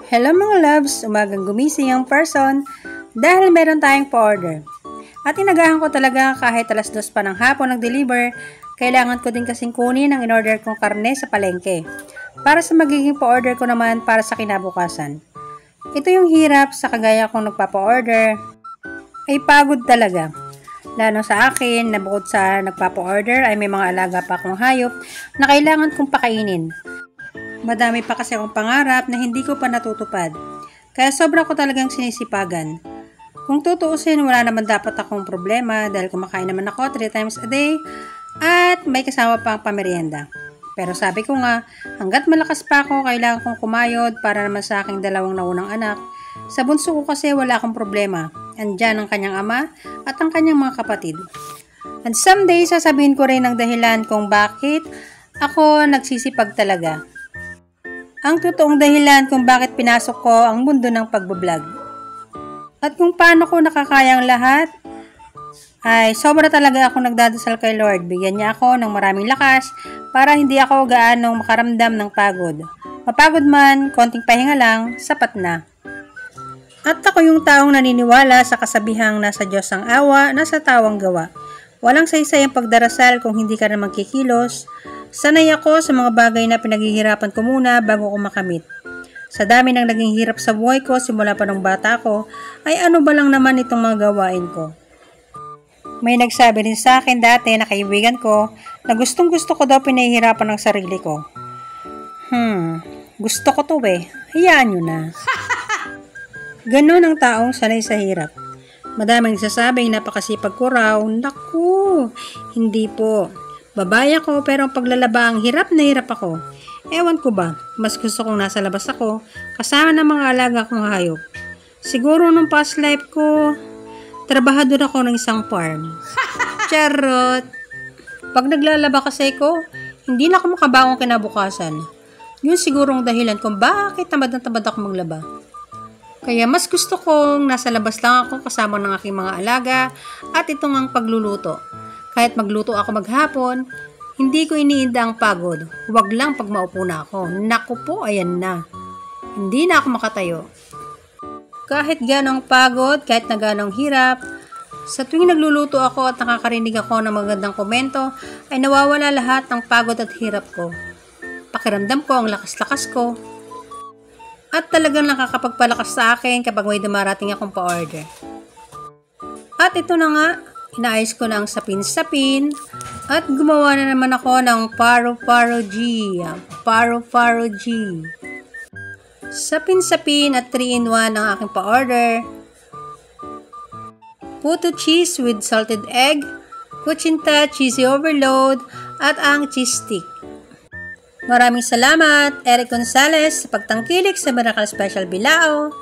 Hello mga loves, umagang gumising ang person dahil meron tayong pa-order. At inagahan ko talaga kahit alas 2 pa ng hapon nag-deliver, kailangan ko din kasing kunin ang in-order kong karne sa palengke para sa magiging pa-order ko naman para sa kinabukasan. Ito yung hirap sa kagaya kong nagpapa-order, ay pagod talaga. Lalo sa akin na bukod sa nagpapa-order ay may mga alaga pa akong hayop na kailangan kong pakainin. Madami pa kasi akong pangarap na hindi ko pa natutupad. Kaya sobra ko talagang sinisipagan. Kung tutuusin, wala naman dapat akong problema dahil kumakain naman ako 3 times a day at may kasama pang pamerienda. Pero sabi ko nga, hanggat malakas pa ako, kailangan kong kumayod para naman sa aking 2 naunang anak. Sa bunso ko kasi wala akong problema. Andyan ang kanyang ama at ang kanyang mga kapatid. And someday, sasabihin ko rin ang dahilan kung bakit ako nagsisipag talaga. Ang totoong dahilan kung bakit pinasok ko ang mundo ng pagbablog. At kung paano ko nakakayang lahat, ay sobra talaga ako nagdadasal kay Lord. Bigyan niya ako ng maraming lakas para hindi ako gaanong makaramdam ng pagod. Mapagod man, konting pahinga lang, sapat na. At ako yung taong naniniwala sa kasabihang nasa Diyos ang awa, nasa tawang gawa. Walang saysay ang pagdarasal kung hindi ka naman kikilos. Sanay ako sa mga bagay na pinaghihirapan ko muna bago ko makamit. Sa dami ng naging hirap sa buhay ko simula pa nung bata ko, ay ano ba lang naman itong mga gawain ko. May nagsabi rin sa akin dati na kaibigan ko na gustong gusto ko daw pinahihirapan ng sarili ko. Gusto ko to hayaan nyo na. Ganon ang taong sanay sa hirap. Madaming nagsasabing napakasipag ko raw. Naku, hindi po. Babae ako pero ang paglalaba ang hirap na hirap ako. Ewan ko ba, mas gusto kong nasa labas ako kasama ng mga alaga kong hayop. Siguro nung past life ko, trabahador ako ng isang farm. Charot! Pag naglalaba kasi ko, hindi na ako makabangon kinabukasan. Yun siguro ang dahilan kung bakit tamad na tamad ako maglaba. Kaya mas gusto kong nasa labas lang ako kasama ng aking mga alaga at itong ang pagluluto. Kahit magluto ako maghapon, hindi ko iniinda ang pagod. Huwag lang pag maupo na ako. Naku po, ayan na. Hindi na ako makatayo. Kahit ganong pagod, kahit na ganong hirap, sa tuwing nagluluto ako at nakakarinig ako ng magandang komento, ay nawawala lahat ng pagod at hirap ko. Pakiramdam ko ang lakas-lakas ko. At talagang nakakapagpalakas sa akin kapag may dumarating akong pa-order. At ito na nga, inaayos ko na ang sapin-sapin at gumawa na naman ako ng Paro-Paro G. Paro-Paro G. Sapin-sapin at 3-in-1 ang aking pa-order. Puto cheese with salted egg, kuchinta cheesy overload, at ang cheese stick. Maraming salamat, Eric Gonzalez, sa pagtangkilik sa Miracle Special Bilao.